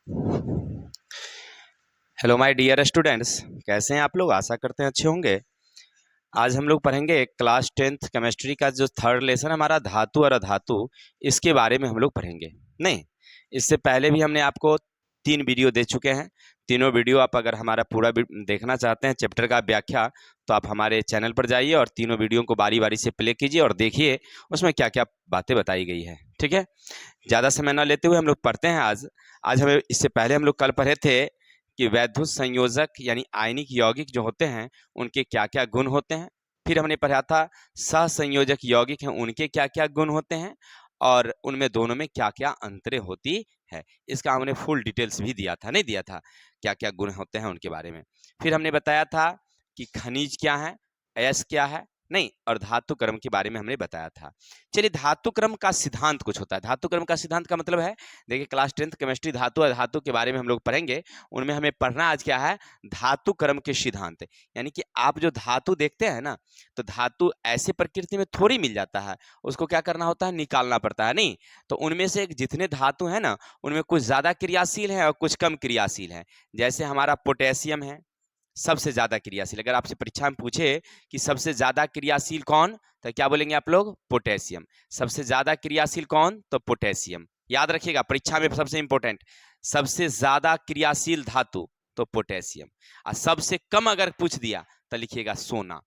Hello my dear students, कैसे हैं आप लोग। आशा करते हैं अच्छे होंगे। आज हम लोग पढ़ेंगे क्लास 10th केमिस्ट्री का जो थर्ड लेसन हमारा धातु और अधातु, इसके बारे में हम लोग पढ़ेंगे। नहीं, इससे पहले भी हमने आपको 3 वीडियो दे चुके हैं। तीनों वीडियो आप अगर हमारा पूरा देखना चाहते हैं चैप्टर का व्याख्या, तो आप हमारे चैनल पर जाइए और तीनों वीडियो को बारी बारी से प्ले कीजिए और देखिए उसमें क्या क्या बातें बताई गई है। ठीक है, ज़्यादा समय न लेते हुए हम लोग पढ़ते हैं। आज आज हमें इससे पहले हम लोग कल पढ़े थे कि वैद्युत संयोजक यानी आयनिक यौगिक जो होते हैं उनके क्या क्या गुण होते हैं। फिर हमने पढ़ा था सहसंयोजक यौगिक हैं, उनके क्या क्या गुण होते हैं और उनमें दोनों में क्या क्या अंतरें होती है। इसका हमने फुल डिटेल्स भी दिया था, नहीं दिया था, क्या क्या गुण होते हैं उनके बारे में। फिर हमने बताया था कि खनिज क्या है, अयस्क क्या है, नहीं, और धातु क्रम के बारे में हमने बताया था। चलिए, धातु क्रम का सिद्धांत कुछ होता है। धातु क्रम का सिद्धांत का मतलब है, देखिए क्लास 10th केमिस्ट्री धातु और धातु के बारे में हम लोग पढ़ेंगे। उनमें हमें पढ़ना आज क्या है, धातु क्रम के सिद्धांत। यानी कि आप जो धातु देखते हैं ना, तो धातु ऐसे प्रकृति में थोड़ी मिल जाता है, उसको क्या करना होता है, निकालना पड़ता है। नहीं, तो उनमें से जितने धातु है ना, उनमें कुछ ज्यादा क्रियाशील है और कुछ कम क्रियाशील है। जैसे हमारा पोटेशियम है सबसे ज्यादा क्रियाशील। अगर आपसे परीक्षा में पूछे कि सबसे ज्यादा क्रियाशील कौन, तो क्या बोलेंगे आप लोग, पोटेशियम। सबसे ज्यादा क्रियाशील कौन, तो पोटेशियम। याद रखिएगा, परीक्षा में सबसे इंपॉर्टेंट, सबसे ज्यादा क्रियाशील धातु तो पोटेशियम। और सबसे कम अगर पूछ दिया तो लिखिएगा सोना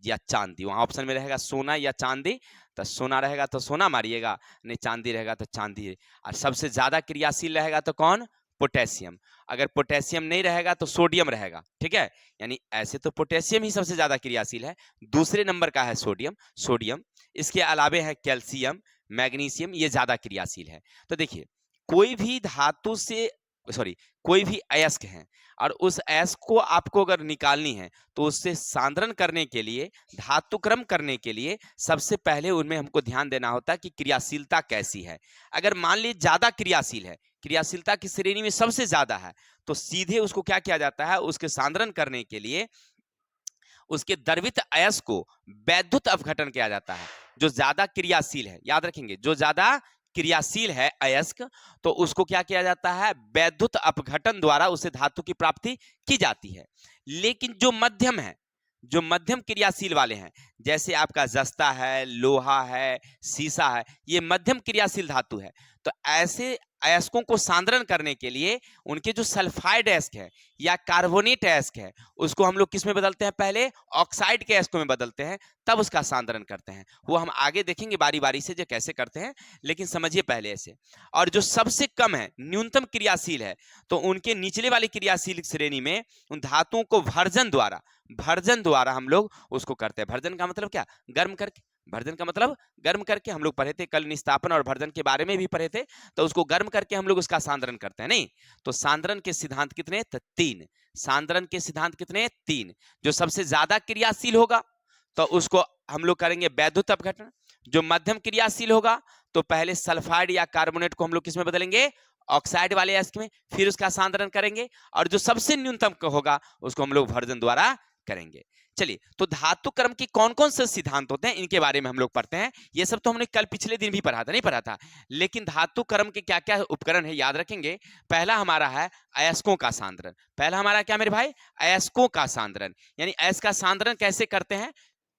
या चांदी। वहां ऑप्शन में रहेगा सोना या चांदी, तो सोना रहेगा तो सोना मारिएगा, नहीं चांदी रहेगा तो चांदी। और सबसे ज्यादा क्रियाशील रहेगा तो कौन, पोटेशियम। अगर पोटेशियम नहीं रहेगा तो सोडियम रहेगा। ठीक है, यानी ऐसे तो पोटेशियम ही सबसे ज्यादा क्रियाशील है, दूसरे नंबर का है सोडियम। सोडियम, इसके अलावे है कैल्शियम, मैग्नीशियम, ये ज्यादा क्रियाशील है। तो देखिए, कोई भी धातु से, सॉरी, कोई भी अयस्क है और उस अयस्क को आपको अगर निकालनी है तो उससे सांद्रण करने के लिए, धातु क्रम करने के लिए सबसे पहले उनमें हमको ध्यान देना होता है कि क्रियाशीलता कैसी है। अगर मान लीजिए ज्यादा क्रियाशील है, क्रियाशीलता की श्रेणी में सबसे ज्यादा है, तो सीधे उसको क्या किया जाता है, उसके सांद्रण करने के लिए उसके द्रवित अयस्क को वैद्युत अपघटन किया जाता है। जो ज्यादा क्रियाशील है, याद रखेंगे, जो ज्यादा क्रियाशील है अयस्क, तो उसको क्या किया जाता है, वैद्युत अपघटन द्वारा उसे धातु की प्राप्ति की जाती है। लेकिन जो मध्यम है, जो मध्यम क्रियाशील वाले हैं, जैसे आपका जस्ता है, लोहा है, सीसा है, ये मध्यम क्रियाशील धातु है। तो ऐसे अयस्कों को सांद्रण करने के लिए उनके जो सल्फाइड अयस्क है या कार्बोनेट अयस्क है, उसको हम लोग किस में बदलते हैं, पहले ऑक्साइड के अयस्कों में बदलते हैं, तब उसका सांद्रण करते हैं। वो हम आगे देखेंगे बारी बारी से जो कैसे करते हैं, लेकिन समझिए पहले ऐसे। और जो सबसे कम है, न्यूनतम क्रियाशील है, तो उनके निचले वाली क्रियाशील श्रेणी में उन धातुओं को भर्जन द्वारा हम लोग उसको करते हैं। भर्जन का मतलब क्या, गर्म करके। भर्जन का मतलब गर्म करके, हम लोग पढ़े थे कल, निस्तापन और भर्जन के बारे में भी पढ़े थे। तो उसको गर्म करके हम लोग उसका सांद्रण करते हैं। नहीं, तो सांद्रण के सिद्धांत कितने, तो 3। सांद्रण के सिद्धांत कितने, 3। जो सबसे ज्यादा क्रियाशील होगा तो उसको हम लोग करेंगे वैद्युत अपघटन। जो मध्यम क्रियाशील होगा तो पहले सल्फाइड या कार्बोनेट को हम लोग किसमें बदलेंगे, ऑक्साइड वाले अयस्क में, फिर उसका सांद्रण करेंगे। और जो सबसे न्यूनतम होगा उसको हम लोग भर्जन द्वारा करेंगे। चलिए, तो धातु क्रम के कौन कौन से सिद्धांत होते हैं, इनके बारे में हम लोग पढ़ते हैं। ये सब तो हमने कल पिछले दिन भी पढ़ा था, नहीं पढ़ा था, लेकिन धातु क्रम के क्या क्या उपकरण है याद रखेंगे। पहला हमारा है अयस्कों का सांद्रण। पहला हमारा क्या मेरे भाई, अयस्कों का सांद्रण। यानी अयस्क का सांद्रण कैसे करते हैं,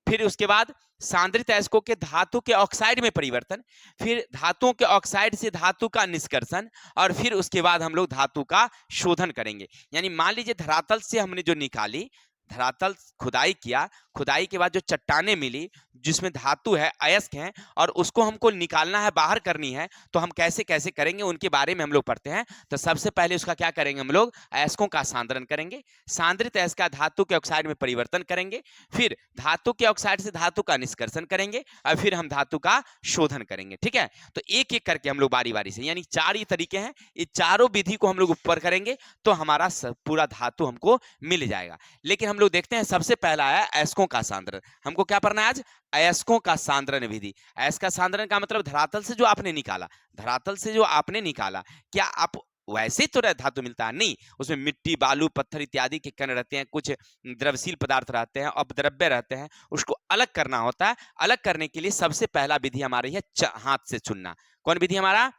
फिर उसके बाद सांद्रित अयस्कों के धातु के ऑक्साइड में परिवर्तन, फिर धातुओं के ऑक्साइड से धातु का निष्कर्षण, और फिर उसके बाद हम लोग धातु का शोधन करेंगे। यानी मान लीजिए धरातल से हमने जो निकाली, धरातल खुदाई किया, खुदाई के बाद जो चट्टाने मिली जिसमें धातु है, अयस्क हैं, और उसको हमको निकालना है, बाहर करनी है, तो हम कैसे कैसे करेंगे उनके बारे में हम लोग पढ़ते हैं। तो सबसे पहले उसका क्या करेंगे, हम लोग अयस्कों का सांद्रण करेंगे, सांद्रित अयस्क का धातु के ऑक्साइड में परिवर्तन करेंगे, फिर धातु के ऑक्साइड से धातु का निष्कर्षण करेंगे, और फिर हम धातु का शोधन करेंगे। ठीक है, तो एक एक करके हम लोग बारी बारी से, यानी 4 ये तरीके हैं, ये चारों विधि को हम लोग ऊपर करेंगे तो हमारा पूरा धातु हमको मिल जाएगा। लेकिन हम लोग देखते हैं, सबसे पहला है अयस्कों का सांद्रण। हमको क्या पढ़ना है आज, अयस्कों का सांद्रण विधि। अयस्क का सांद्रण का मतलब धरातल से जो आपने निकाला, धरातल से जो आपने निकाला, क्या आप वैसे ही तो धातु मिलता है, नहीं, उसमें मिट्टी, बालू, पत्थर इत्यादि के कण रहते हैं, कुछ द्रवशील पदार्थ रहते हैं, अपद्रव्य रहते हैं, उसको अलग करना होता है। अलग करने के लिए सबसे पहला विधि हमारी है हाथ से चुनना। कौन विधि हमारा,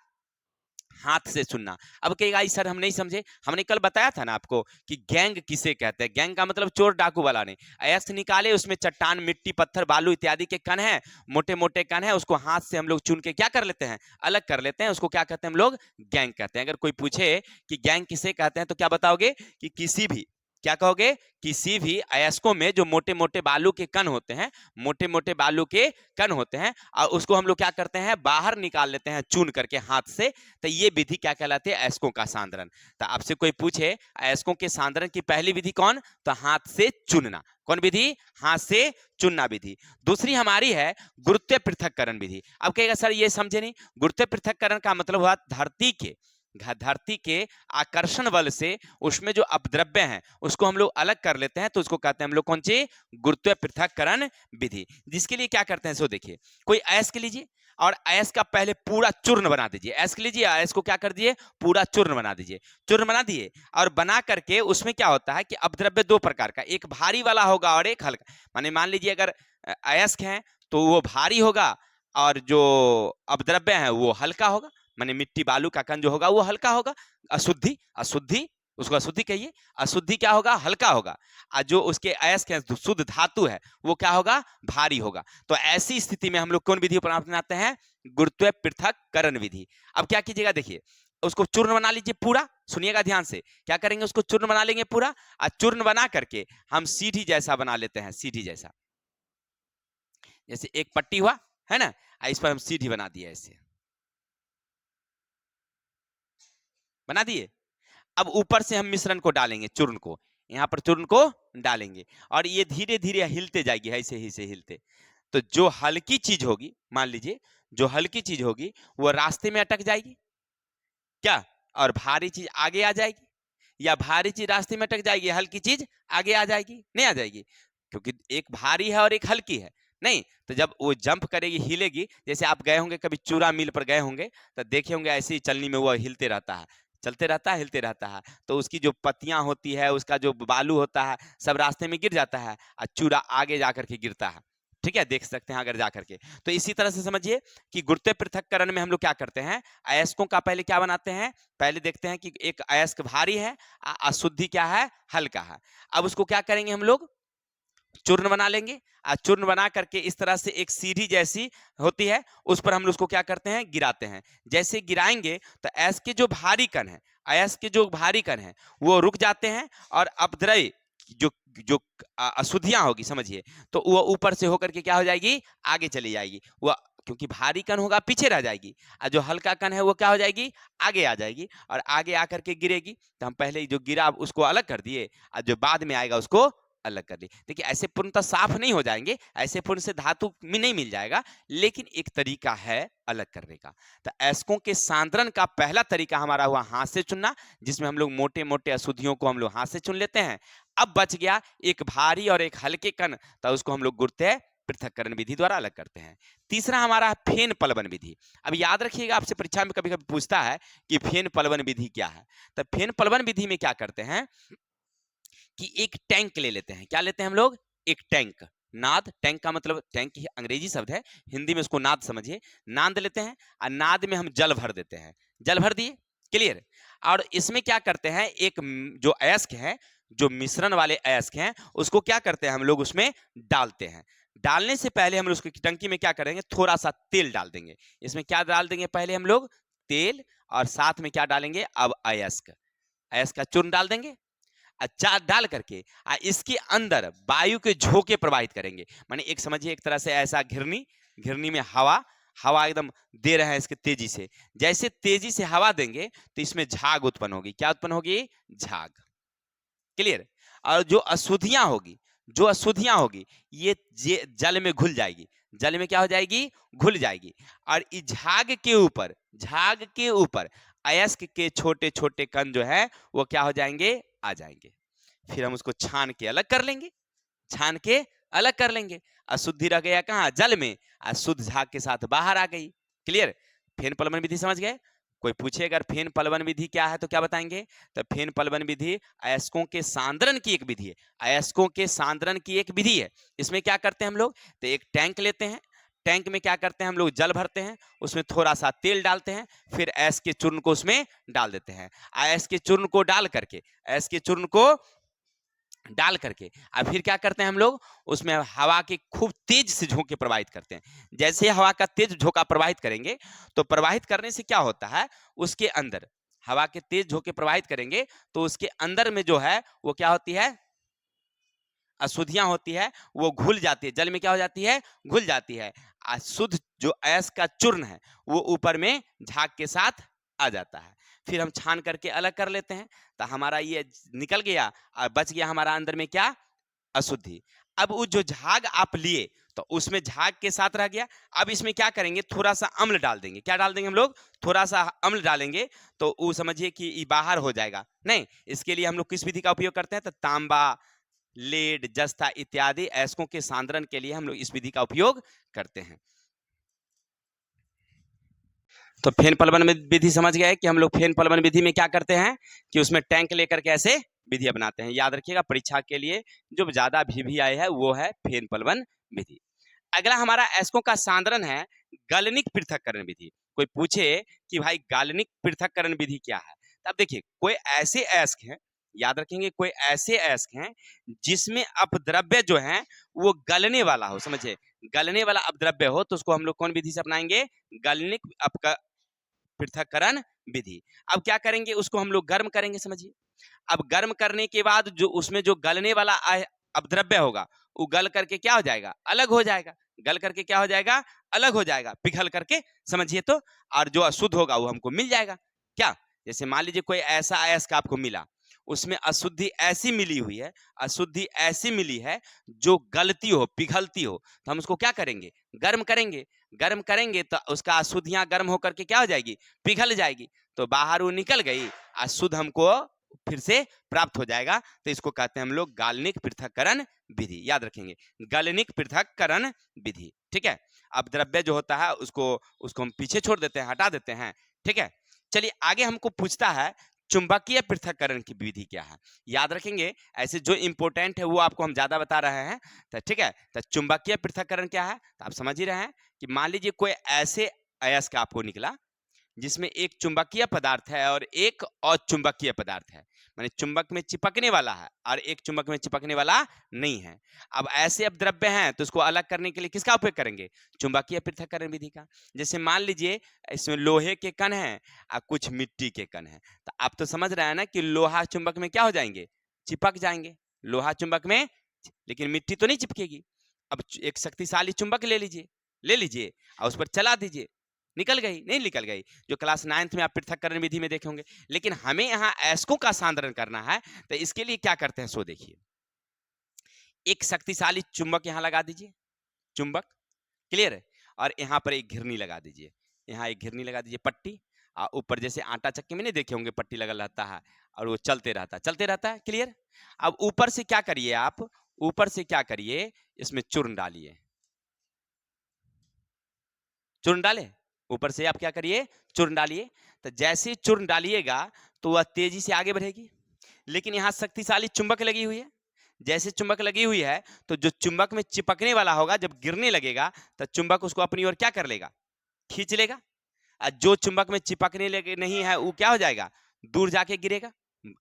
हाथ से चुनना। अब कहेगा आई सर हम नहीं समझे, हमने कल बताया था ना आपको कि गैंग किसे कहते हैं। गैंग का मतलब चोर डाकू वाला नहीं। अयस्क निकाले, उसमें चट्टान मिट्टी पत्थर बालू इत्यादि के कण हैं, मोटे मोटे कण हैं, उसको हाथ से हम लोग चुन के क्या कर लेते हैं, अलग कर लेते हैं, उसको क्या कहते हैं हम लोग, गैंग कहते हैं। अगर कोई पूछे कि गैंग किसे कहते हैं तो क्या बताओगे कि किसी भी, क्या कहोगे, किसी भी अयस्कों में जो मोटे मोटे बालू के कण होते हैं, मोटे मोटे बालू के कण होते हैं, और उसको हम लोग क्या करते हैं, बाहर निकाल लेते हैं चून करके हाथ से। तो ये विधि क्या कहलाती है, अयस्कों का सांद्रण। तो आपसे कोई पूछे अयस्कों के सांद्रण की पहली विधि कौन, तो हाथ से चुनना। कौन विधि, हाथ से चुनना विधि। दूसरी हमारी है गुरुत्व पृथक्करण विधि। अब कहेगा सर ये समझे नहीं, गुरुत्व पृथक्करण का मतलब हुआ धरती के आकर्षण बल से उसमें जो अपद्रव्य हैं उसको हम लोग अलग कर लेते हैं, तो उसको कहते हैं हम लोग कौन सी, गुरुत्व पृथक्करण विधि। जिसके लिए क्या करते हैं सो देखिए, कोई अयस्क लीजिए और अयस्क का पहले पूरा चूर्ण बना दीजिए। अयस्क लीजिए, अयस्क को क्या कर दिए, पूरा चूर्ण बना दीजिए। चूर्ण बना दिए और बना करके उसमें क्या होता है कि अपद्रव्य दो प्रकार का, एक भारी वाला होगा और एक हल्का। माने मान लीजिए अगर अयस्क है तो वो भारी होगा और जो अपद्रव्य है वो हल्का होगा। माने मिट्टी बालू का कण जो होगा वो हल्का होगा। अशुद्धि, अशुद्धि उसको अशुद्धि कहिए, अशुद्धि क्या होगा, हल्का होगा। और जो उसके अयस्क है, शुद्ध धातु है, वो क्या होगा, भारी होगा। तो ऐसी स्थिति में हम लोग कौन विधि अपनाते हैं, गुरुत्व पृथक्करण विधि। अब क्या कीजिएगा देखिए, उसको चूर्ण बना लीजिए पूरा, सुनिएगा ध्यान से, क्या करेंगे, उसको चूर्ण बना लेंगे पूरा, और चूर्ण बना करके हम सीढ़ी जैसा बना लेते हैं, सीढ़ी जैसा, जैसे एक पट्टी हुआ है ना, इस पर हम सीढ़ी बना दिए, ऐसे बना दिए। अब ऊपर से हम मिश्रण को डालेंगे, चूर्ण को, यहाँ पर चूर्ण को डालेंगे और ये धीरे धीरे हिलते जाएगी, ऐसे ही से हिलते। तो जो हल्की चीज होगी, मान लीजिए जो हल्की चीज होगी वो रास्ते में अटक जाएगी क्या, और भारी चीज आगे आ जाएगी, या भारी चीज रास्ते में अटक जाएगी, हल्की चीज आगे आ जाएगी, नहीं आ जाएगी, क्योंकि एक भारी है और एक हल्की है। नहीं, तो जब वो जंप करेगी, हिलेगी, जैसे आप गए होंगे कभी चूरा मिल पर गए होंगे तो देखे होंगे ऐसे ही चलनी में वो हिलते रहता है, चलते रहता है, हिलते रहता है। तो उसकी जो पत्तियां होती है, उसका जो बालू होता है, सब रास्ते में गिर जाता है और चूरा आगे जाकर के गिरता है। ठीक है, देख सकते हैं अगर जाकर के। तो इसी तरह से समझिए कि गुरुत्व पृथक्करण में हम लोग क्या करते हैं, अयस्कों का पहले क्या बनाते हैं, पहले देखते हैं कि एक अयस्क भारी है, अशुद्धि क्या है, हल्का है। अब उसको क्या करेंगे हम लोग, चूर्ण बना लेंगे। चूर्ण बना करके इस तरह से एक सीढ़ी जैसी होती है, उस पर हम लोग उसको क्या करते हैं, गिराते हैं। जैसे गिराएंगे तो अयस्क के जो भारी कण है, अयस्क के जो भारी कण है वो रुक जाते हैं, और अपद्रव्य जो जो अशुद्धियां होगी समझिए, तो वो ऊपर से होकर के क्या हो जाएगी, आगे चली जाएगी। वो क्योंकि भारी कण होगा पीछे रह जाएगी, और जो हल्का कण है वो क्या हो जाएगी, आगे आ जाएगी, और आगे आकर के गिरेगी। तो हम पहले जो गिरा उसको अलग कर दिए, और जो बाद में आएगा उसको अलग कर ली। देखिए ऐसे पूर्णतः साफ नहीं हो जाएंगे, ऐसे पूर्ण से धातु में नहीं मिल जाएगा, लेकिन एक तरीका है अलग करने का। तो अयस्कों के सांद्रण का पहला तरीका हमारा हुआ हाथ से चुनना, जिसमें हम लोग मोटे मोटे अशुद्धियों को हम लोग हाथ से चुन लेते हैं। अब बच गया एक भारी और एक हल्के कण, तो उसको हम लोग गुरुत्व पृथक्करण विधि द्वारा अलग करते हैं। तीसरा हमारा फेन पलवन विधि। अब याद रखिएगा, आपसे परीक्षा में कभी कभी पूछता है कि फेन पलवन विधि क्या है। तो फेन पलवन विधि में क्या करते हैं कि एक टैंक ले लेते हैं, क्या लेते हैं हम लोग, एक टैंक, नाद, टैंक का मतलब, टैंक ही अंग्रेजी शब्द है, हिंदी में उसको नाद समझिए। नाद लेते हैं और नाद में हम जल भर देते हैं, जल भर दिए, क्लियर। और इसमें क्या करते हैं, एक जो अयस्क है, जो मिश्रण वाले अयस्क हैं, उसको क्या करते हैं हम लोग उसमें डालते हैं। डालने से पहले हम लोग उसकी टंकी में क्या करेंगे, थोड़ा सा तेल डाल देंगे। इसमें क्या डाल देंगे पहले हम लोग, तेल, और साथ में क्या डालेंगे, अब अयस्क, अयस्क का चूर्ण डाल देंगे। अच्छा डाल करके इसके अंदर वायु के झोंके प्रवाहित करेंगे। माने एक समझिए एक तरह से ऐसा घिरनी, घिरनी में हवा, हवा एकदम दे रहे हैं इसके तेजी से, जैसे तेजी से हवा देंगे तो इसमें झाग उत्पन्न होगी। क्या उत्पन्न होगी, झाग, क्लियर। और जो अशुद्धियां होगी, जो अशुद्धियां होगी ये जल में घुल जाएगी, जल में क्या हो जाएगी, घुल जाएगी। और इस झाग के ऊपर, झाग के ऊपर अयस्क के छोटे छोटे कण जो है वो क्या हो जाएंगे, आ जाएंगे। फिर हम उसको छान के अलग कर लेंगे, छान के अलग कर लेंगे। अशुद्धि रह गया कहाँ, जल में, शुद्ध झाग के साथ बाहर आ गई, क्लियर। फेन पलवन विधि समझ गए। कोई पूछे अगर फेन पलवन विधि क्या है तो क्या बताएंगे, तो फेन पलवन विधि अयस्कों के सांद्रण की एक विधि है, अयस्कों के सांद्रण की एक विधि है। इसमें क्या करते हैं हम लोग, तो एक टैंक लेते हैं, टैंक में क्या करते हैं हम लोग, जल भरते हैं, उसमें थोड़ा सा तेल डालते हैं, फिर ऐश के चूर्ण को उसमें डाल देते हैं। ऐश के चूर्ण को डाल करके, ऐश के चूर्ण को डाल करके अब फिर क्या करते हैं हम लोग, उसमें हवा के खूब तेज से झोंके प्रवाहित करते हैं। जैसे हवा का तेज झोंका प्रवाहित करेंगे तो प्रवाहित करने से क्या होता है, उसके अंदर हवा के तेज झोंके प्रवाहित करेंगे तो उसके अंदर में जो है वो क्या होती है, अशुद्धियां होती है, वो घुल जाती है, जल में क्या हो जाती है, घुल जाती है। अशुद्ध जो ऐश का चूर्ण है वो ऊपर में झाग के साथ आ जाता है। फिर हम छान करके अलग कर लेते हैं, तो हमारा ये निकल गया और बच गया हमारा अंदर में क्या, अशुद्धि। अब वो जो झाग आप लिए तो उसमें झाग के साथ रह गया। अब इसमें क्या करेंगे, थोड़ा सा अम्ल डाल देंगे। क्या डाल देंगे हम लोग, थोड़ा सा अम्ल डालेंगे तो वो समझिए कि ये बाहर हो जाएगा। नहीं, इसके लिए हम लोग किस विधि का उपयोग करते हैं, तो तांबा, लेड, जस्ता इत्यादि अयस्कों के सांद्रण के लिए हम लोग इस विधि का उपयोग करते हैं। तो फेन पलवन विधि समझ गए कि हम लोग फेन पलवन विधि में क्या करते हैं कि उसमें टैंक लेकर के ऐसे विधि अपनाते हैं। याद रखिएगा, परीक्षा के लिए जो ज्यादा भी आई है वो है फेन पलवन विधि। अगला हमारा अयस्कों का सांद्रण है गलनिक पृथक्करण विधि। कोई पूछे कि भाई गालनिक पृथक्करण विधि क्या है, तब देखिए कोई ऐसे अयस्क हैं, याद रखेंगे कोई ऐसे अयस्क हैं जिसमें अपद्रव्य जो है वो गलने वाला हो, समझे, गलने वाला अपद्रव्य हो तो उसको हम लोग कौन विधि से अपनाएंगे, गलनिक पृथक्करण विधि। अब क्या करेंगे, उसको हम लोग गर्म करेंगे, समझिए। अब गर्म करने के बाद जो उसमें जो गलने वाला अपद्रव्य होगा वो गल करके क्या हो जाएगा, अलग हो जाएगा। गल करके क्या हो जाएगा, अलग हो जाएगा, पिघल करके, समझिए तो। और जो अशुद्ध होगा वो हमको मिल जाएगा। क्या, जैसे मान लीजिए कोई ऐसा अयस्क आपको मिला, उसमें अशुद्धि ऐसी मिली हुई है, अशुद्धि ऐसी मिली है जो गलती हो, पिघलती हो, तो हम उसको क्या करेंगे, गर्म करेंगे। गर्म करेंगे तो उसका अशुद्धियां गर्म होकर के क्या हो जाएगी, पिघल जाएगी, तो बाहर वो निकल गई, अशुद्ध हमको फिर से प्राप्त हो जाएगा। तो इसको कहते हैं हम लोग गालनिक पृथक्करण विधि। याद रखेंगे, गालनिक पृथक्करण विधि, ठीक है। अब द्रव्य जो होता है उसको उसको हम पीछे छोड़ देते हैं, हटा देते हैं, ठीक है। चलिए आगे हमको पूछता है चुंबकीय पृथक्करण की विधि क्या है। याद रखेंगे, ऐसे जो इंपोर्टेंट है वो आपको हम ज्यादा बता रहे हैं, तो ठीक है। तो चुंबकीय पृथक्करण क्या है, तो आप समझ ही रहे हैं कि मान लीजिए कोई ऐसे अयस्क आपको निकला जिसमें एक चुंबकीय पदार्थ है और एक अचुंबकीय पदार्थ है, माने चुंबक में चिपकने वाला है और एक चुंबक में चिपकने वाला नहीं है। अब ऐसे अपद्रव्य हैं तो उसको अलग करने के लिए किसका उपयोग करेंगे, चुंबकीय पृथक्करण विधि का। जैसे मान लीजिए इसमें लोहे के कण हैं और कुछ मिट्टी के कण हैं, तो आप तो समझ रहे हैं ना कि लोहा चुंबक में क्या हो जाएंगे, चिपक जाएंगे, लोहा चुंबक में, लेकिन मिट्टी तो नहीं चिपकेगी। अब एक शक्तिशाली चुंबक ले लीजिए, ले लीजिए और उस पर चला दीजिए, निकल गई, नहीं निकल गई, जो क्लास 9th में आप पृथक्करण विधि में देखे होंगे। लेकिन हमें यहाँ अयस्कों का सांद्रण करना है, तो इसके लिए क्या करते हैं, सो देखिए। एक शक्तिशाली चुंबक यहाँ लगा दीजिए, चुंबक, क्लियर है, और यहाँ पर एक घिरनी लगा दीजिए, यहाँ एक घिरनी लगा दीजिए, पट्टी, और ऊपर जैसे आटा चक्की में नहीं देखे होंगे पट्टी लगा रहता है और वो चलते रहता है, चलते रहता है, क्लियर। अब ऊपर से क्या करिए आप, ऊपर से क्या करिए, इसमें चूर्ण डालिए, चूर्ण डाले, ऊपर से आप क्या करिए, चूर्ण डालिए। तो जैसे चूर्ण डालिएगा तो वह तेजी से आगे बढ़ेगी, लेकिन यहाँ शक्तिशाली चुंबक लगी हुई है। जैसे चुंबक लगी हुई है तो जो चुंबक में चिपकने वाला होगा जब गिरने लगेगा तो चुंबक उसको अपनी ओर क्या कर लेगा, खींच लेगा। और जो चुंबक में चिपकने लगे नहीं है वो क्या हो जाएगा, दूर जाके गिरेगा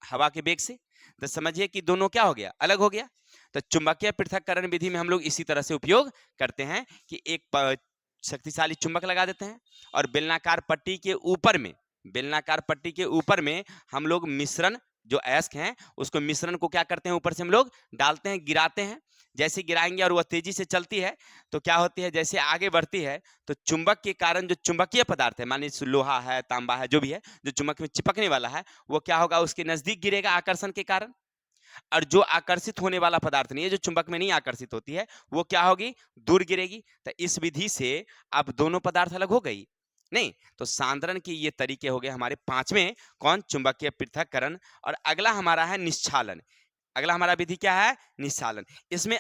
हवा के वेग से। तो समझिए कि दोनों क्या हो गया, अलग हो गया। तो चुंबकीय पृथक्करण विधि में हम लोग इसी तरह से उपयोग करते हैं कि एक शक्तिशाली चुंबक लगा देते हैं और बेलनाकार पट्टी के ऊपर में, बेलनाकार पट्टी के ऊपर में हम लोग मिश्रण, जो अयस्क हैं उसको, मिश्रण को क्या करते हैं, ऊपर से हम लोग डालते हैं, गिराते हैं। जैसे गिराएंगे और वह तेजी से चलती है तो क्या होती है, जैसे आगे बढ़ती है तो चुंबक के कारण जो चुंबकीय पदार्थ है, मान लीजिए लोहा है, तांबा है, जो भी है, जो चुंबक में चिपकने वाला है वो क्या होगा, उसके नजदीक गिरेगा आकर्षण के कारण। और जो आकर्षित होने वाला पदार्थ नहीं है, जो चुंबक में नहीं आकर्षित होती है, वो क्या होगी, दूर गिरेगी। तो इस विधि से अब दोनों पदार्थ अलग हो गई नहीं। तो सांद्रण के ये तरीके हो गए हमारे पांचवें, कौन, चुंबकीय पृथक्करण। और अगला हमारा है निश्चालन। अगला हमारा विधि क्या है, निश्चालन। इसमें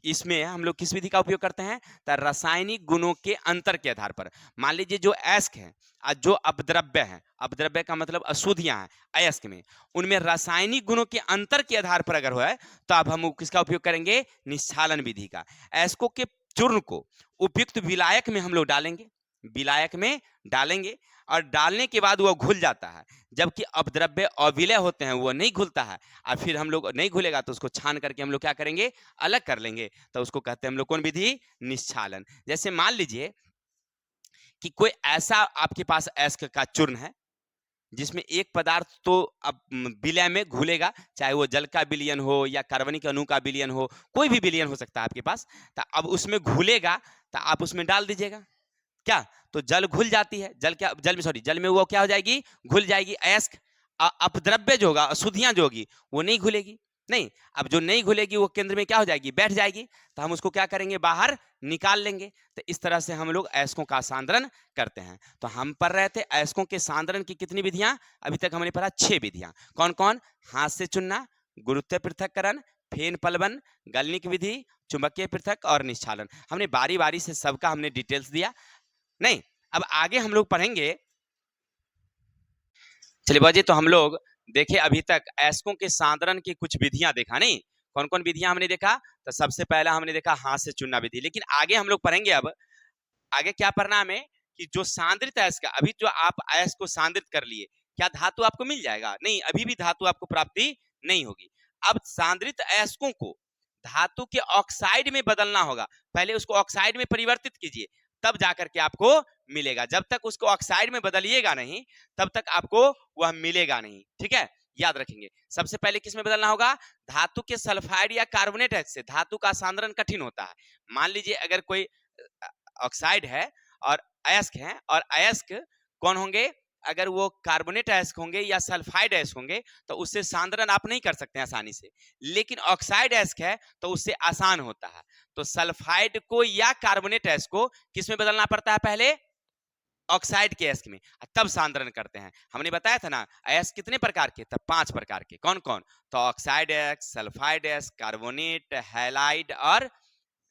इसमें हम लोग किस विधि का उपयोग करते हैं, तो रासायनिक गुणों के अंतर के आधार पर। मान लीजिए जो अयस्क है और जो अपद्रव्य है, अपद्रव्य का मतलब अशुद्धियां हैं अयस्क में, उनमें रासायनिक गुणों के अंतर के आधार पर अगर हो तो अब हम किसका उपयोग करेंगे, निश्चालन विधि का। अयस्कों के चूर्ण को उपयुक्त विलायक में हम लोग डालेंगे, विलायक में डालेंगे और डालने के बाद वो घुल जाता है, जबकि अपद्रव्य अविलय होते हैं वो नहीं घुलता है। और फिर हम लोग नहीं घुलेगा तो उसको छान करके हम लोग क्या करेंगे, अलग कर लेंगे, तो उसको कहते हैं हम लोग कौन विधि, निश्चालन। जैसे मान लीजिए कि कोई ऐसा आपके पास एस्क का चूर्ण है जिसमें एक पदार्थ तो अब विलय में घुलेगा, चाहे वो जल का विलयन हो या कार्बनिक अणु का विलयन हो, कोई भी विलयन हो सकता है आपके पास, तो अब उसमें घुलेगा तो आप उसमें डाल दीजिएगा क्या, तो जल घुल जाती है, जल क्या, जल में सॉरी, जल में वो क्या हो जाएगी, घुल जाएगी अयस्क। अपद्रव्य जो होगा, अशुद्धियां जो होगी वो नहीं घुलेगी, नहीं, अब जो नहीं घुलेगी वो केंद्र में क्या हो जाएगी, बैठ जाएगी, तो हम उसको क्या करेंगे, बाहर निकाल लेंगे। तो इस तरह से हम लोग अयस्कों का सांद्रण करते हैं। तो हम पढ़ रहे थे अयस्कों के सांद्रण की कितनी विधियां, अभी तक हमने पढ़ा 6 विधियां। कौन कौन, हाथ से चुनना, गुरुत्व पृथक्करण, फेन पलवन, गलनिक विधि, चुंबकीय पृथक और निश्चालन। हमने बारी बारी से सबका हमने डिटेल्स दिया। नहीं, अब आगे हम लोग पढ़ेंगे, चलिए बाजी, तो हम लोग देखे अभी तक अयस्कों के सांद्रण की कुछ विधियां देखा, नहीं, कौन कौन विधियां हमने देखा, तो सबसे पहला हमने देखा हाथ से चुनना विधि। लेकिन आगे हम लोग पढ़ेंगे, अब आगे क्या पढ़ना हमें, कि जो सांद्रित अयस्क, अभी जो आप अयस्क को सांद्रित कर लिए, क्या धातु आपको मिल जाएगा, नहीं, अभी भी धातु आपको प्राप्ति नहीं होगी। अब सांद्रित अयस्कों को धातु के ऑक्साइड में बदलना होगा, पहले उसको ऑक्साइड में परिवर्तित कीजिए, तब जाकर के आपको मिलेगा। जब तक उसको ऑक्साइड में बदलिएगा नहीं, तब तक आपको वह मिलेगा नहीं, ठीक है, याद रखेंगे। सबसे पहले किस में बदलना होगा, धातु के सल्फाइड या कार्बोनेट से धातु का सांद्रण कठिन होता है। मान लीजिए अगर कोई ऑक्साइड है और अयस्क है, और अयस्क कौन होंगे, अगर वो कार्बोनेट अयस्क होंगे या सल्फाइड अयस्क होंगे तो उससे सांद्रण आप नहीं कर सकते आसानी से, लेकिन ऑक्साइड अयस्क है तो उससे आसान होता है। तो सल्फाइड को या कार्बोनेट अयस्क को किस में बदलना पड़ता है, पहले ऑक्साइड के अयस्क में, तब सांद्रण करते हैं। हमने बताया था ना अयस्क कितने प्रकार के, तब 5 प्रकार के, कौन कौन, तो ऑक्साइड अयस्क, सल्फाइड अयस्क, कार्बोनेट, हैलाइड और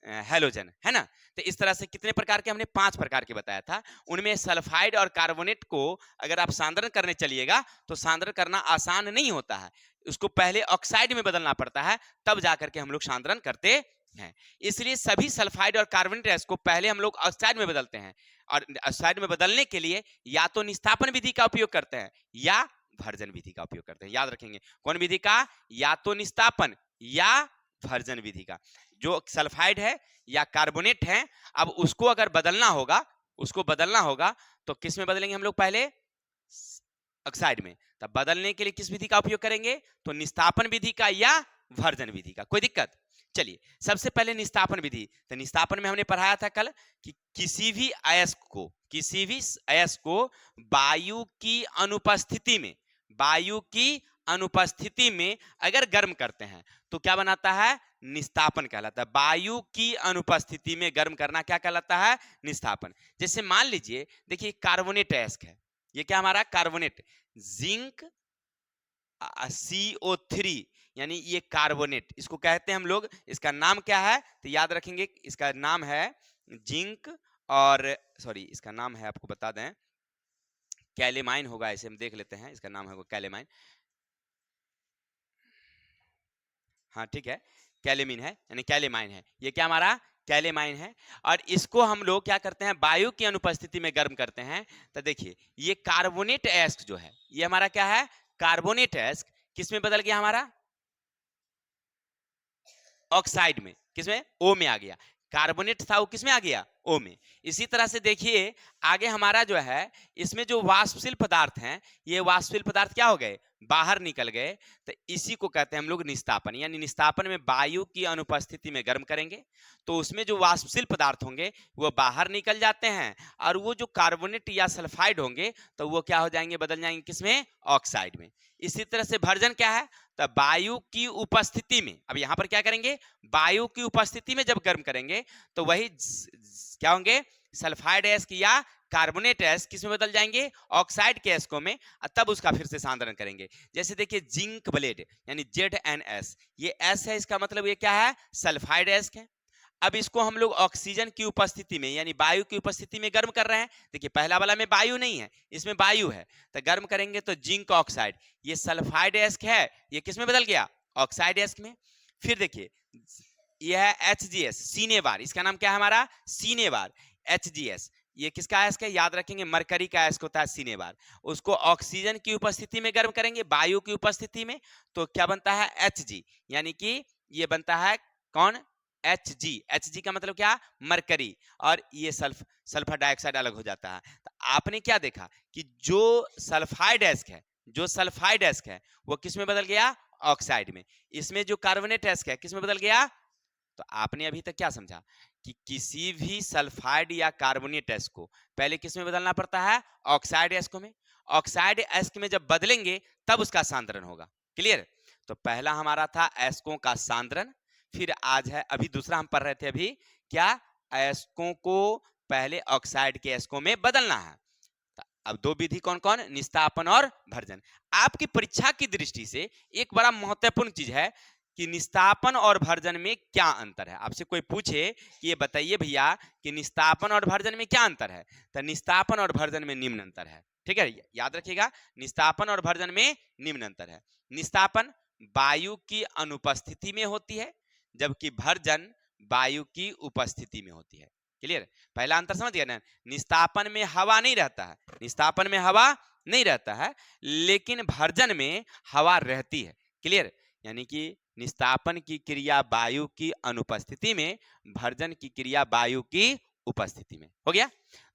हेलोजन, है ना। तो इस तरह से कितने प्रकार के, हमने 5 प्रकार के बताया था। उनमें सल्फाइड और कार्बोनेट को अगर आप सांद्रण करने चलिएगा तो सांद्रण करना आसान नहीं होता है, उसको पहले ऑक्साइड में बदलना पड़ता है, तब जाकर के हम लोग सांद्रण करते हैं। इसलिए सभी सल्फाइड और कार्बोनेट को पहले हम लोग ऑक्साइड में बदलते हैं, और ऑक्साइड में बदलने के लिए या तो निस्तापन विधि का उपयोग करते हैं या भर्जन विधि का उपयोग करते हैं। याद रखेंगे कौन विधि का, या तो निस्तापन या भर्जन विधि का। जो सल्फाइड है या कार्बोनेट है, अब उसको अगर बदलना होगा, उसको बदलना होगा तो किस में बदलेंगे हम लोग, पहले ऑक्साइड में। तब बदलने के लिए किस विधि का उपयोग करेंगे, तो निस्तापन विधि का या भर्जन विधि का। कोई दिक्कत, चलिए सबसे पहले निस्तापन विधि। तो निस्तापन में हमने पढ़ाया था कल कि किसी भी अयस्क को वायु की अनुपस्थिति में, वायु की अनुपस्थिति में अगर गर्म करते हैं तो क्या बनाता है, निस्तापन कहलाता है। वायु की अनुपस्थिति में गर्म करना क्या कहलाता है, निस्तापन। जैसे मान लीजिए, देखिए कार्बोनेट अयस्क है, ये क्या हमारा कार्बोनेट, जिंक CO3, यानी ये कार्बोनेट, इसको कहते हैं हम लोग, इसका नाम क्या है, तो याद रखेंगे इसका नाम है जिंक, और सॉरी इसका नाम है, आपको बता दें, कैलेमाइन होगा, ऐसे हम देख लेते हैं, इसका नाम होगा कैलेमाइन। हाँ ठीक है, कैलेमिन है, यानी कैलेमाइन है, ये क्या हमारा कैलेमाइन है। और इसको हम लोग क्या करते हैं, वायु की अनुपस्थिति में गर्म करते हैं। तो देखिए ये कार्बोनेट अयस्क जो है, ये हमारा क्या है, कार्बोनेट अयस्क किस में बदल गया, हमारा ऑक्साइड में, किसमें, ओ में आ गया। कार्बोनेट था वो किस में आ गया, ओ में। इसी तरह से देखिए आगे हमारा जो है, इसमें जो वाष्पशील पदार्थ हैं, ये वाष्पशील पदार्थ क्या हो गए, बाहर निकल गए। तो इसी को कहते हैं हम लोग निस्तापन, यानी निस्तापन में वायु की अनुपस्थिति में गर्म करेंगे तो उसमें जो वाष्पशील पदार्थ होंगे वो बाहर निकल जाते हैं, और वो जो कार्बोनेट या सल्फाइड होंगे तो वो क्या हो जाएंगे, बदल जाएंगे किसमें, ऑक्साइड में। इसी तरह से भर्जन क्या है, तो वायु की उपस्थिति में, अब यहां पर क्या करेंगे, वायु की उपस्थिति में जब गर्म करेंगे तो वही क्या होंगे, सल्फाइड अयस्क या कार्बोनेट अयस्क किस में बदल जाएंगे, ऑक्साइड के अयस्कों में, तब उसका फिर से सांद्रण करेंगे। जैसे देखिए जिंक ब्लेड, यानी ZnS, ये S है, इसका मतलब ये क्या है, सल्फाइड अयस्क है। अब इसको हम लोग ऑक्सीजन की उपस्थिति में, यानी वायु की उपस्थिति में गर्म कर रहे हैं। देखिए पहला वाला में वायु नहीं है, इसमें वायु है, तो गर्म करेंगे तो जिंक ऑक्साइड, ये सल्फाइड अयस्क है, ये किस में बदल गया, ऑक्साइड अयस्क में। फिर देखिए यह है HGS सीने बार, इसका नाम क्या है हमारा सीने बार HGS। ये किसका अयस्क है याद रखेंगे, मरकरी का अयस्क होता है सीने बार। उसको ऑक्सीजन की उपस्थिति में गर्म करेंगे, वायु की उपस्थिति में, तो क्या बनता है Hg, यानी कि ये बनता है कौन Hg। Hg का मतलब क्या मरकरी, और ये सल्फर डाइऑक्साइड अलग हो जाता है। तो आपने क्या देखा कि जो सल्फाइड अयस्क है, जो सल्फाइड अयस्क है वो किस में बदल गया ऑक्साइड में। इसमें जो कार्बोनेट अयस्क है किस में बदल गया। तो आपने अभी तक क्या समझा कि किसी भी सल्फाइड या कार्बोनेट अयस्क को पहले किस में बदलना पड़ता है ऑक्साइड अयस्कों में। ऑक्साइड अयस्क में जब बदलेंगे तब उसका सांद्रण होगा। क्लियर। तो पहला हमारा था अयस्कों का सांद्रण, फिर आज है अभी दूसरा हम पढ़ रहे थे अभी क्या अयस्कों को पहले ऑक्साइड के अयस्कों में बदलना है। अब दो विधि कौन कौन, निस्तापन और भर्जन। आपकी परीक्षा की दृष्टि से एक बड़ा महत्वपूर्ण चीज है कि निस्तापन और भर्जन में क्या अंतर है। आपसे कोई पूछे कि ये बताइए भैया कि निस्तापन और भर्जन में क्या अंतर है, तो निस्तापन और भर्जन में निम्न अंतर है। ठीक है, याद रखिएगा, निस्तापन और भर्जन में निम्न अंतर है। निस्तापन वायु की अनुपस्थिति में होती है, जबकि भर्जन वायु की उपस्थिति में होती है। क्लियर। पहला अंतर समझ गया ना, निस्तापन में हवा नहीं रहता है, निस्तापन में हवा नहीं रहता है, लेकिन भर्जन में हवा रहती है। क्लियर। यानी कि निस्तापन की क्रिया वायु की अनुपस्थिति में, भर्जन की क्रिया वायु की उपस्थिति में। हो गया।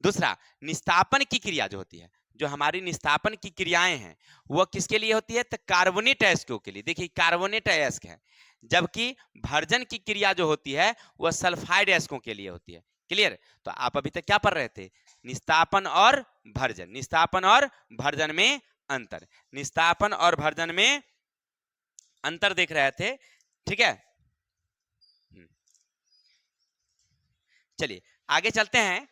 दूसरा, निस्तापन की क्रिया जो होती है, जो हमारी निस्तापन की क्रियाएं हैं वह किसके लिए होती है, तो कार्बोनेट अयस्कों के लिए। देखिए कार्बोनेट अयस्क है, जबकि भर्जन की क्रिया जो होती है वह सल्फाइड अयस्कों के लिए होती है। क्लियर। तो आप अभी तक क्या पढ़ रहे थे, निस्तापन और भर्जन, निस्तापन और भर्जन में अंतर, निस्तापन और भर्जन में अंतर देख रहे थे। ठीक है, चलिए आगे चलते हैं।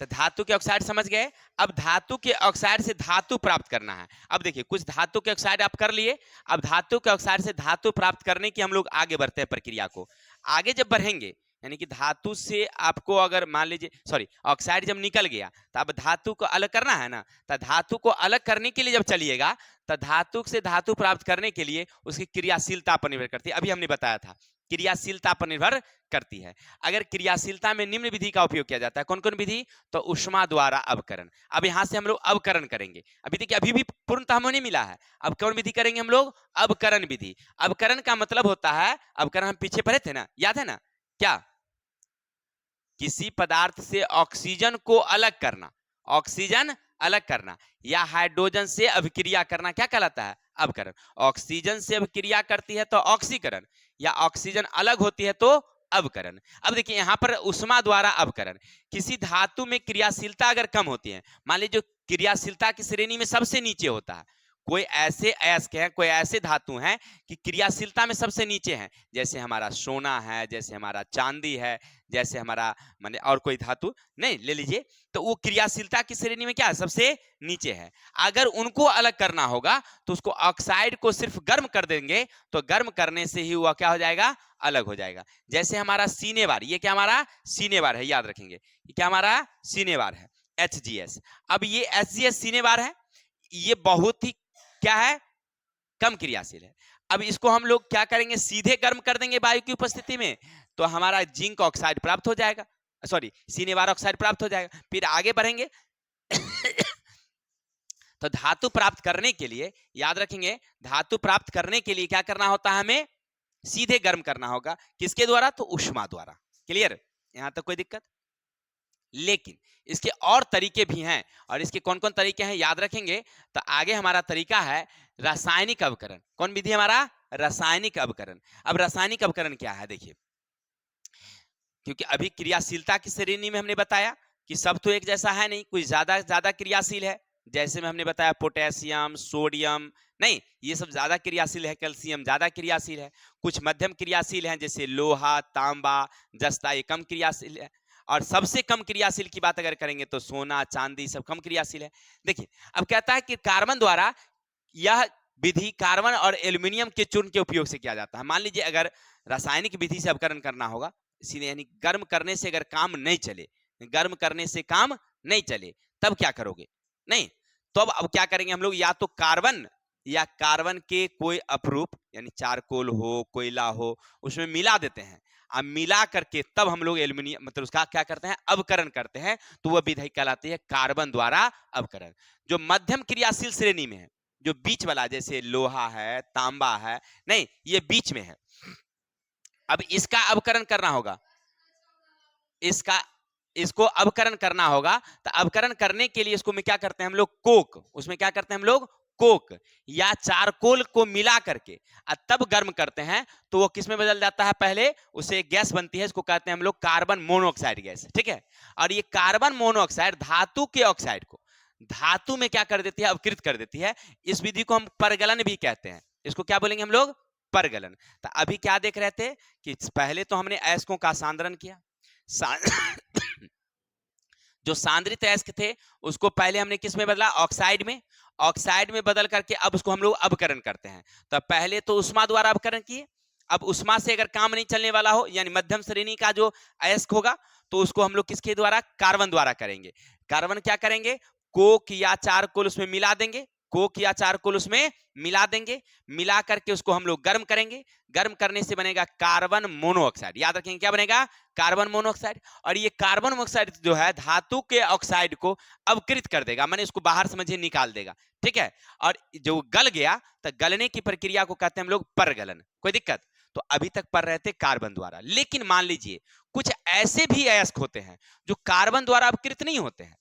तो धातु के ऑक्साइड समझ गए। अब धातु के ऑक्साइड से धातु प्राप्त करना है। अब देखिए कुछ धातु के ऑक्साइड आप कर लिए, अब धातु के ऑक्साइड से धातु प्राप्त करने की हम लोग आगे बढ़ते हैं प्रक्रिया को। आगे जब बढ़ेंगे यानी कि धातु से आपको अगर मान लीजिए सॉरी ऑक्साइड जब निकल गया तो अब धातु को अलग करना है ना, तो धातु को अलग करने के लिए जब चलिएगा तो धातु से धातु प्राप्त करने के लिए उसकी क्रियाशीलता पर निर्भर करती है। अभी हमने बताया था क्रियाशीलता पर निर्भर करती है। अगर क्रियाशीलता में निम्न विधि का उपयोग किया जाता है, कौन कौन विधि, तो उष्मा द्वारा अवकरण। अब यहां से हम लोग अवकरण करेंगे। अभी देखिए अभी भी पूर्णतः हमें नहीं मिला है, अब कौन विधि करेंगे हम लोग, अवकरण विधि। अवकरण का मतलब होता है, अवकरण हम पीछे पढ़े थे ना, याद है ना, क्या, किसी पदार्थ से ऑक्सीजन को अलग करना, ऑक्सीजन अलग करना, या हाइड्रोजन से अभिक्रिया करना क्या कहलाता है, अवकरण। ऑक्सीजन से अभिक्रिया करती है तो ऑक्सीकरण, या ऑक्सीजन अलग होती है तो अवकरण। अब देखिए यहां पर उष्मा द्वारा अवकरण, किसी धातु में क्रियाशीलता अगर कम होती है, मान लीजिए क्रियाशीलता की श्रेणी में सबसे नीचे होता है, कोई ऐसे अयस्क हैं, कोई ऐसे धातु हैं कि क्रियाशीलता में सबसे नीचे हैं, जैसे हमारा सोना है, जैसे हमारा चांदी है, जैसे हमारा माने और कोई धातु नहीं ले लीजिए, तो वो क्रियाशीलता की श्रेणी में क्या है, सबसे नीचे है। अगर उनको अलग करना होगा तो उसको ऑक्साइड को सिर्फ गर्म कर देंगे, तो गर्म करने से ही वह क्या हो जाएगा, अलग हो जाएगा। जैसे हमारा सीनेवार, ये क्या हमारा सीनेवार है, याद रखेंगे ये क्या हमारा सीनेवार है HGS। अब ये HGS सीनेवार है, ये बहुत ही क्या है, कम क्रियाशील है। अब इसको हम लोग क्या करेंगे, सीधे गर्म कर देंगे वायु की उपस्थिति में, तो हमारा जिंक ऑक्साइड प्राप्त हो जाएगा, सॉरी सीनेवार ऑक्साइड प्राप्त हो जाएगा। फिर आगे बढ़ेंगे तो धातु प्राप्त करने के लिए याद रखेंगे, धातु प्राप्त करने के लिए क्या करना होता है, हमें सीधे गर्म करना होगा, किसके द्वारा, तो उष्मा द्वारा। क्लियर, यहां तक कोई दिक्कत। लेकिन इसके और तरीके भी हैं, और इसके कौन कौन तरीके हैं याद रखेंगे। तो आगे हमारा तरीका है रासायनिक अवकरण। कौन विधि हमारा, रासायनिक अवकरण। अब रासायनिक अवकरण क्या है, देखिए क्योंकि अभी क्रियाशीलता की श्रेणी में हमने बताया कि सब तो एक जैसा है नहीं, कुछ ज्यादा क्रियाशील है, जैसे में हमने बताया पोटेशियम, सोडियम, नहीं ये सब ज्यादा क्रियाशील है, कैल्शियम ज्यादा क्रियाशील है, कुछ मध्यम क्रियाशील हैं जैसे लोहा, तांबा, जस्ता, ये कम क्रियाशील है, और सबसे कम क्रियाशील की बात अगर करेंगे तो सोना, चांदी सब कम क्रियाशील है। देखिए अब कहता है कि कार्बन द्वारा यह विधि कार्बन और एल्यूमिनियम के चूर्ण के उपयोग से किया जाता है। मान लीजिए अगर रासायनिक विधि से अवकरण करना होगा, इसीलिए यानी गर्म करने से अगर काम नहीं चले, गर्म करने से काम नहीं चले तब क्या करोगे, नहीं तो अब क्या करेंगे हम लोग, या तो कार्बन या कार्बन के कोई अपरूप यानी चारकोल हो, कोयला हो, उसमें मिला देते हैं। अब मिला करके तब हम लोग एल्यूमिनियम मतलब उसका क्या करते हैं, अवकरण करते हैं, तो वह विधि कहलाती है कार्बन द्वारा अवकरण। जो मध्यम क्रियाशील श्रेणी में है, जो बीच वाला जैसे लोहा है, तांबा है, नहीं ये बीच में है। अब इसका अवकरण करना होगा, इसका इसको अवकरण करना होगा, तो अवकरण करने के लिए इसको में क्या करते हैं हम लोग, कोक, उसमें क्या करते हैं हम लोग, कोक या चारकोल को मिला करके तब गर्म करते हैं, तो वो किस में बदल जाता है, पहले उसे गैस बनती है, इसको कहते हैं हम लोग कार्बन मोनोऑक्साइड गैस, ठीक है। और ये कार्बन मोनोऑक्साइड धातु के ऑक्साइड को धातु में क्या कर देती है, अवकृत कर देती है। इस विधि को हम परगलन भी कहते हैं। इसको क्या बोलेंगे हम लोग, परगलन। तो अभी क्या देख रहे थे कि पहले तो हमने अयस्कों का सांद्रण किया, जो सांद्रित अयस्क थे उसको पहले हमने किस में बदला, ऑक्साइड में, ऑक्साइड में बदल करके अब उसको हम लोग अवकरण करते हैं। तो पहले तो उष्मा द्वारा अवकरण किए, अब उष्मा से अगर काम नहीं चलने वाला हो यानी मध्यम श्रेणी का जो अयस्क होगा, तो उसको हम लोग किसके द्वारा, कार्बन द्वारा करेंगे। कार्बन क्या करेंगे, कोक या चारकोल उसमें मिला देंगे, कोक या चारकोल उसमें मिला देंगे, मिला करके उसको हम लोग गर्म करेंगे, गर्म करने से बनेगा कार्बन मोनोऑक्साइड। याद रखेंगे क्या बनेगा, कार्बन मोनोऑक्साइड। और ये कार्बन मोनोऑक्साइड जो है धातु के ऑक्साइड को अवकृत कर देगा, माने इसको बाहर समझिए निकाल देगा, ठीक है। और जो गल गया तो गलने की प्रक्रिया को कहते हैं हम लोग परगलन। कोई दिक्कत, तो अभी तक पढ़ रहे थे कार्बन द्वारा, लेकिन मान लीजिए कुछ ऐसे भी अयस्क होते हैं जो कार्बन द्वारा अवकृत नहीं होते हैं,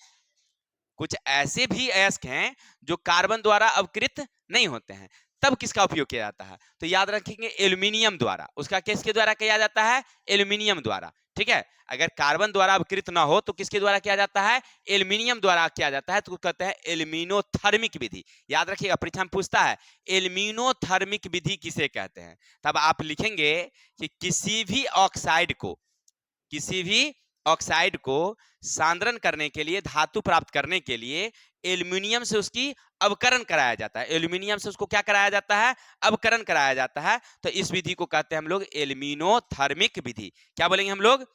कुछ ऐसे भी अयस्क हैं जो कार्बन द्वारा अवकृत नहीं होते हैं, तब किसका उपयोग किया जाता है, तो याद रखेंगे एल्यूमिनियम द्वारा। उसका किसके द्वारा किया जाता है, एल्यूमिनियम द्वारा, ठीक है। अगर कार्बन द्वारा अवकृत ना हो तो किसके द्वारा किया जाता है, एल्यूमिनियम द्वारा किया जाता है, तो कहते हैं एल्यूमिनोथर्मिक विधि। याद रखिएगा, परीक्षा में पूछता है एल्यूमिनोथर्मिक विधि किसे कहते हैं, तब आप लिखेंगे कि किसी भी ऑक्साइड को सांद्रण करने के लिए, धातु प्राप्त करने के लिए एल्यूमिनियम से उसकी अवकरण कराया जाता है। एल्यूमिनियम से उसको क्या कराया जाता है, अवकरण कराया जाता है। तो इस विधि को कहते हैं हम लोग एल्यूमिनोथर्मिक विधि। क्या बोलेंगे हम लोग,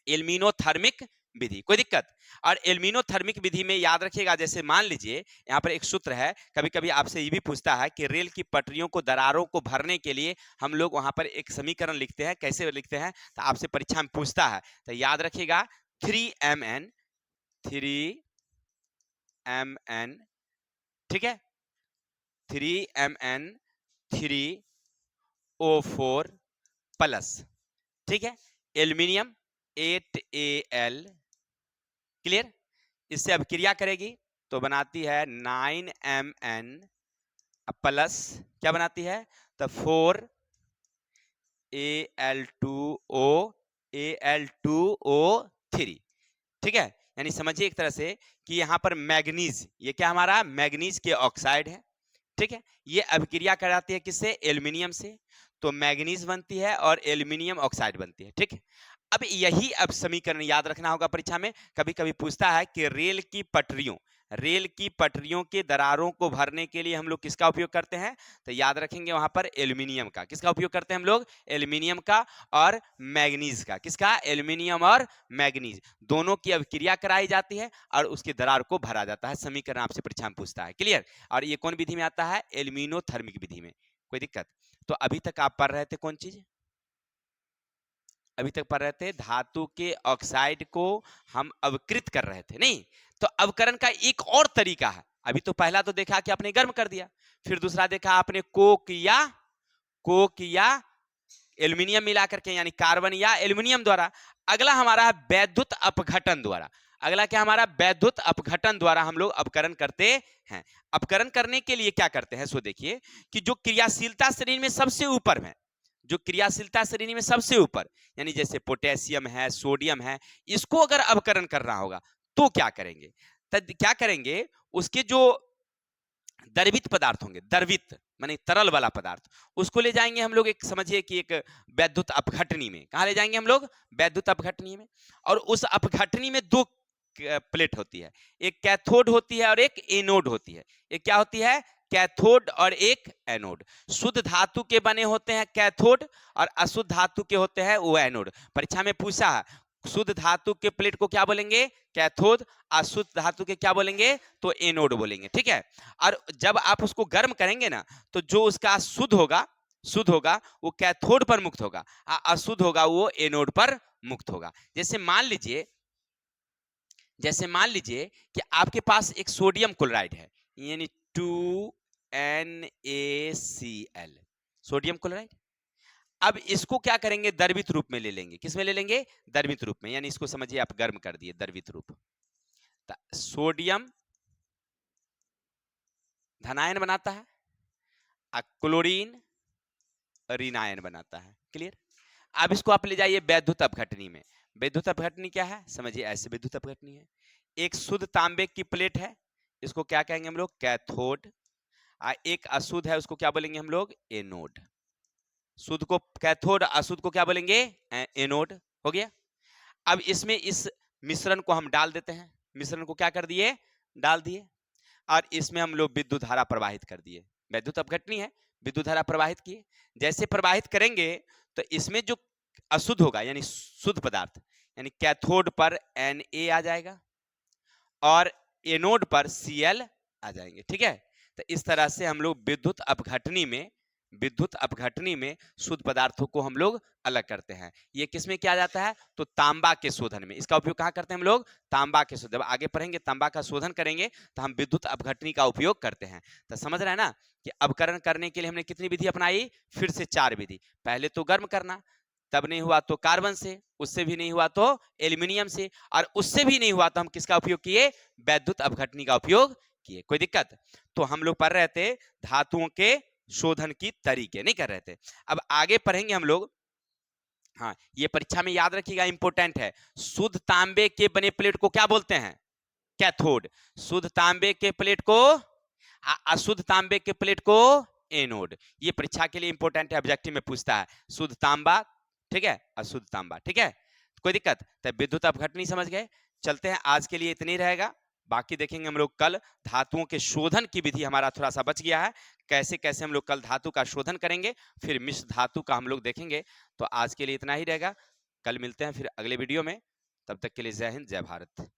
एल्यूमिनोथर्मिक विधि। कोई दिक्कत, और एल्यूमिनोथर्मिक विधि में याद रखिएगा, जैसे मान लीजिए यहाँ पर एक सूत्र है, कभी कभी आपसे ये भी पूछता है कि रेल की पटरियों को, दरारों को भरने के लिए हम लोग वहां पर एक समीकरण लिखते हैं, कैसे लिखते हैं, तो आपसे परीक्षा में पूछता है, तो याद रखिएगा 3Mn, ठीक है, 3Mn3O4 प्लस, ठीक है, एल्यूमिनियम 8Al, क्लियर। इससे अब क्रिया करेगी तो बनाती है 9Mn प्लस, क्या बनाती है, तो 4Al2O3, ठीक है। यानी समझिए एक तरह से कि यहां पर मैग्नीज, ये क्या हमारा मैग्नीज के ऑक्साइड है, ठीक है। ये अभिक्रिया कराती है किससे, एल्यूमिनियम से, तो मैग्नीज बनती है और एल्यूमिनियम ऑक्साइड बनती है, ठीक है। अब यही अब समीकरण याद रखना होगा, परीक्षा में कभी कभी पूछता है कि रेल की पटरियों के दरारों को भरने के लिए हम लोग किसका उपयोग करते हैं, तो याद रखेंगे वहां पर एल्यूमिनियम का। किसका उपयोग करते हैं हम लोग, एल्यूमिनियम का और मैग्नीज का। किसका, एल्यूमिनियम और मैग्नीज दोनों की अभिक्रिया कराई जाती है और उसके दरार को भरा जाता है। समीकरण आपसे परीक्षा में पूछता है, क्लियर। और ये कौन विधि में आता है, एल्यूमिनोथर्मिक विधि में। कोई दिक्कत, तो अभी तक आप पढ़ रहे थे कौन चीज, अभी तक पढ़ रहे थे धातु के ऑक्साइड को हम अवकृत कर रहे थे, नहीं। तो अवकरण का एक और तरीका है। अभी तो पहला तो देखा कि आपने गर्म कर दिया, फिर दूसरा देखा आपने कोक या एल्यूमिनियम मिला करके, यानी कार्बन या एल्यूमिनियम द्वारा। अगला हमारा है वैद्युत अपघटन द्वारा। अगला क्या हमारा, वैद्युत अपघटन द्वारा हम लोग अपकरण करते हैं। अपकरण करने के लिए क्या करते हैं, सो देखिए कि जो क्रियाशीलता श्रेणी में सबसे ऊपर है, जो क्रियाशीलता श्रेणी में सबसे ऊपर, यानी जैसे पोटेशियम है, सोडियम है, इसको अगर अवकरण करना होगा तो क्या करेंगे, तब क्या करेंगे, उसके जो द्रवित पदार्थ होंगे, द्रवित माने तरल वाला पदार्थ, उसको ले जाएंगे हम लोग एक, समझिए कि एक वैद्युत अपघटनी में। कहाँ ले जाएंगे हम लोग, वैद्युत अपघटनी में। और उस अपघटनी में दो प्लेट होती है, एक कैथोड होती है और एक एनोड होती है। एक क्या होती है, कैथोड और एक एनोड। शुद्ध धातु के बने होते हैं कैथोड और अशुद्ध धातु के होते हैं वो एनोड। परीक्षा में पूछा है शुद्ध धातु के प्लेट को क्या बोलेंगे? कैथोड। अशुद्ध धातु के क्या बोलेंगे? तो एनोड बोलेंगे, ठीक है। और जब आप उसको गर्म करेंगे ना, तो जो उसका शुद्ध होगा वो कैथोड पर मुक्त होगा, अशुद्ध होगा वो एनोड पर मुक्त होगा। जैसे मान लीजिए कि आपके पास एक सोडियम क्लोराइड है, यानी 2NaCl, सोडियम क्लोराइड। अब इसको क्या करेंगे? द्रवित रूप में ले लेंगे। किस में ले लेंगे? द्रवित रूप में, यानी इसको समझिए आप गर्म कर दिए, द्रवित रूप। सोडियम धनायन बनाता है, क्लोरीन ऋणायन बनाता है। क्लियर? अब इसको आप ले जाइए वैद्युत अपघटनी में। वैद्युत अपघटनी क्या है? समझिए ऐसे वैद्युत अपघटनी है। एक शुद्ध तांबे की प्लेट है, इसको क्या कहेंगे हम लोग? कैथोड। एक अशुद्ध है, उसको क्या बोलेंगे हम लोग? एनोड। शुद्ध को कैथोड, अशुद्ध को क्या बोलेंगे? एनोड। हो गया। अब इसमें इस मिश्रण को हम डाल देते हैं। मिश्रण को क्या कर दिए? डाल दिए। और इसमें हम लोग विद्युत धारा प्रवाहित कर दिए। वैद्युत अपघटनी है, विद्युत धारा प्रवाहित किए। जैसे प्रवाहित करेंगे तो इसमें जो अशुद्ध होगा, यानी शुद्ध पदार्थ, यानी कैथोड पर Na आ जाएगा और एनोड पर Cl आ जाएंगे, ठीक है। तो इस तरह से हम लोग विद्युत अपघटनी में शुद्ध पदार्थों को हम लोग अलग करते हैं। ये किसमें किया जाता है? तो तांबा के शोधन में। इसका उपयोग कहाँ करते हैं हम लोग? तांबा के शोधन। जब आगे पढ़ेंगे तांबा का शोधन करेंगे तो हम विद्युत अपघटनी का उपयोग करते हैं। तो समझ रहे हैं ना कि अपकरण करने के लिए हमने कितनी विधि अपनाई? फिर से 4 विधि। पहले तो गर्म करना, तब नहीं हुआ तो कार्बन से, उससे भी नहीं हुआ तो एल्यूमिनियम से, और उससे भी नहीं हुआ तो हम किसका उपयोग किए? वैद्युत अपघटनी का उपयोग किए। कोई दिक्कत? तो हम लोग पढ़ रहे थे धातुओं के शोधन की तरीके, नहीं कर रहे थे। अब आगे पढ़ेंगे हम लोग। हाँ, ये परीक्षा में याद रखिएगा, इंपॉर्टेंट है। शुद्ध तांबे के बने प्लेट को क्या बोलते हैं? कैथोड। शुद्ध तांबे के प्लेट को, अशुद्ध तांबे के प्लेट को एनोड। ये परीक्षा के लिए इंपॉर्टेंट है, ऑब्जेक्टिव में पूछता है। शुद्ध तांबा, ठीक है, अशुद्ध तांबा, ठीक है। कोई दिक्कत? तो विद्युत अपघटनी समझ गए। चलते हैं, आज के लिए इतनी रहेगा, बाकी देखेंगे हम लोग कल। धातुओं के शोधन की विधि हमारा थोड़ा सा बच गया है, कैसे कैसे हम लोग कल धातु का शोधन करेंगे, फिर मिश्र धातु का हम लोग देखेंगे। तो आज के लिए इतना ही रहेगा, कल मिलते हैं फिर अगले वीडियो में। तब तक के लिए जय हिंद, जय भारत।